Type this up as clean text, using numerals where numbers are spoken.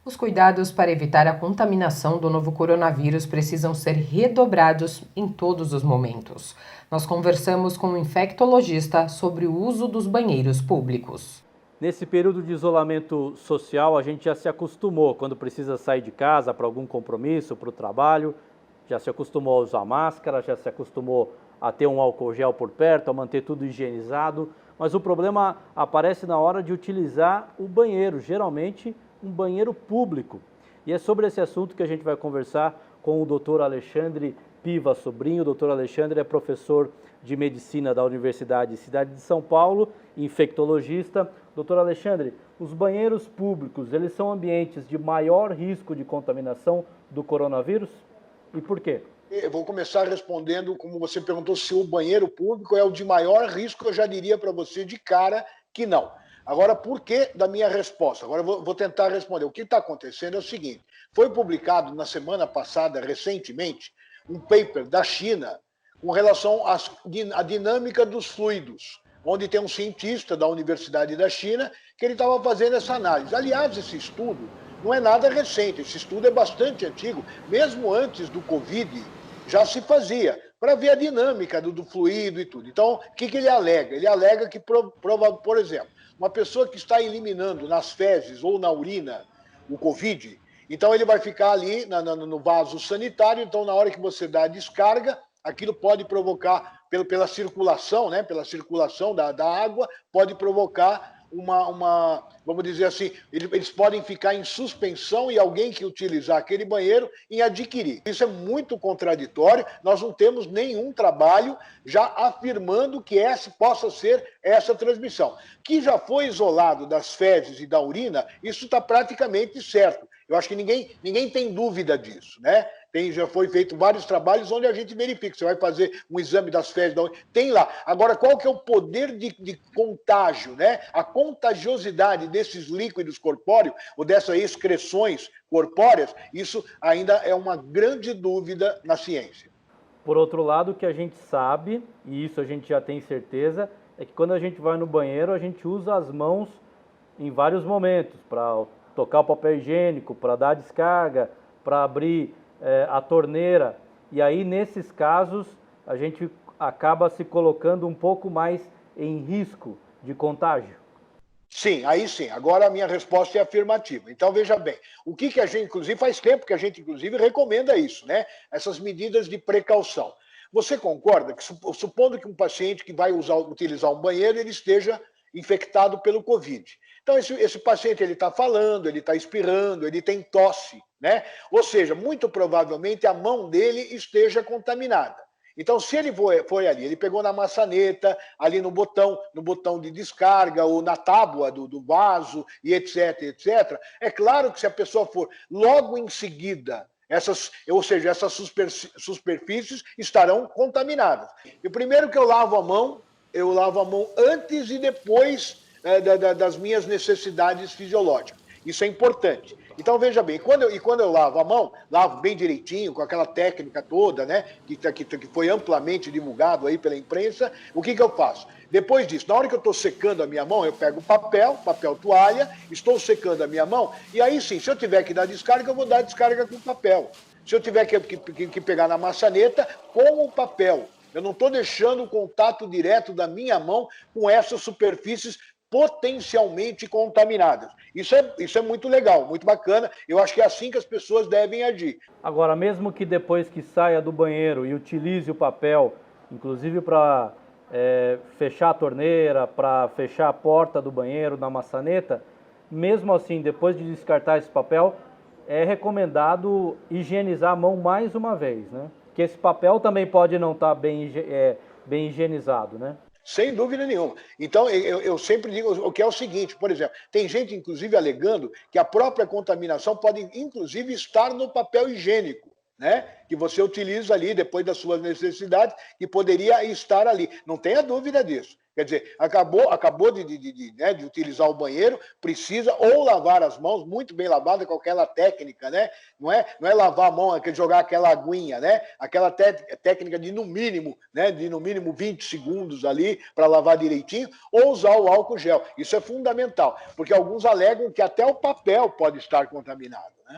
Os cuidados para evitar a contaminação do novo coronavírus precisam ser redobrados em todos os momentos. Nós conversamos com um infectologista sobre o uso dos banheiros públicos. Nesse período de isolamento social, a gente já se acostumou, quando precisa sair de casa para algum compromisso, para o trabalho, já se acostumou a usar máscara, já se acostumou a ter um álcool gel por perto, a manter tudo higienizado, mas o problema aparece na hora de utilizar o banheiro, geralmente um banheiro público. E é sobre esse assunto que a gente vai conversar com o Dr. Alexandre Piva Sobrinho. O Dr. Alexandre é professor de medicina da Universidade Cidade de São Paulo, infectologista. Dr. Alexandre, os banheiros públicos, eles são ambientes de maior risco de contaminação do coronavírus? E por quê? Eu vou começar respondendo, como você perguntou, se o banheiro público é o de maior risco, eu já diria para você de cara que não. Agora, por que da minha resposta? Agora eu vou tentar responder. O que está acontecendo é o seguinte: foi publicado na semana passada, recentemente, um paper da China com relação à dinâmica dos fluidos, onde tem um cientista da Universidade da China que ele estava fazendo essa análise. Aliás, esse estudo não é nada recente, esse estudo é bastante antigo, mesmo antes do Covid já se fazia, para ver a dinâmica do fluido e tudo. Então, o que ele alega? Ele alega que, por exemplo, uma pessoa que está eliminando nas fezes ou na urina o Covid, então ele vai ficar ali no vaso sanitário, então na hora que você dá a descarga, aquilo pode provocar, pela circulação, né, pela circulação da água, pode provocar vamos dizer assim, eles podem ficar em suspensão e alguém que utilizar aquele banheiro em adquirir. Isso é muito contraditório, nós não temos nenhum trabalho já afirmando que essa possa ser essa transmissão. Que já foi isolado das fezes e da urina, isso está praticamente certo. Eu acho que ninguém tem dúvida disso, né? Já foi feito vários trabalhos onde a gente verifica. Você vai fazer um exame das fezes, tem lá. Agora, qual que é o poder de contágio, né? A contagiosidade desses líquidos corpóreos ou dessas excreções corpóreas, isso ainda é uma grande dúvida na ciência. Por outro lado, o que a gente sabe, e isso a gente já tem certeza, é que quando a gente vai no banheiro, a gente usa as mãos em vários momentos, para tocar o papel higiênico, para dar descarga, para abrir a torneira. E aí, nesses casos, a gente acaba se colocando um pouco mais em risco de contágio. Sim, aí sim. Agora a minha resposta é afirmativa. Então, veja bem, o que a gente, inclusive, faz tempo que a gente, inclusive, recomenda isso, né? Essas medidas de precaução. Você concorda que, supondo que um paciente que vai utilizar um banheiro, ele esteja infectado pelo Covid. Então, esse paciente, ele está falando, ele está espirrando, ele tem tosse, né? Ou seja, muito provavelmente a mão dele esteja contaminada. Então, se ele foi ali, ele pegou na maçaneta, ali no botão de descarga, ou na tábua do vaso, e etc. É claro que se a pessoa for logo em seguida, ou seja, essas superfícies estarão contaminadas. E o primeiro que eu lavo a mão antes e depois das minhas necessidades fisiológicas. Isso é importante. Então, veja bem, quando eu lavo a mão, lavo bem direitinho, com aquela técnica toda, né, que foi amplamente divulgado aí pela imprensa, o que eu faço? Depois disso, na hora que eu estou secando a minha mão, eu pego papel toalha, estou secando a minha mão, e aí sim, se eu tiver que dar descarga, eu vou dar descarga com papel. Se eu tiver que pegar na maçaneta, com o papel. Eu não estou deixando o contato direto da minha mão com essas superfícies potencialmente contaminadas. Isso é muito legal, muito bacana. Eu acho que é assim que as pessoas devem agir. Agora, mesmo que depois que saia do banheiro e utilize o papel, inclusive para fechar a torneira, para fechar a porta do banheiro na maçaneta, mesmo assim, depois de descartar esse papel, é recomendado higienizar a mão mais uma vez, né? Porque esse papel também pode não estar bem higienizado, né? Sem dúvida nenhuma. Então, eu sempre digo o que é o seguinte, por exemplo, tem gente, inclusive, alegando que a própria contaminação pode, inclusive, estar no papel higiênico, né? Que você utiliza ali depois das suas necessidades, que poderia estar ali. Não tenha dúvida disso. Quer dizer, acabou de utilizar o banheiro, precisa ou lavar as mãos, muito bem lavada, com aquela técnica, né? Não é lavar a mão, é jogar aquela aguinha, né? Aquela técnica de no mínimo, né? De no mínimo 20 segundos ali para lavar direitinho, ou usar o álcool gel. Isso é fundamental, porque alguns alegam que até o papel pode estar contaminado, né?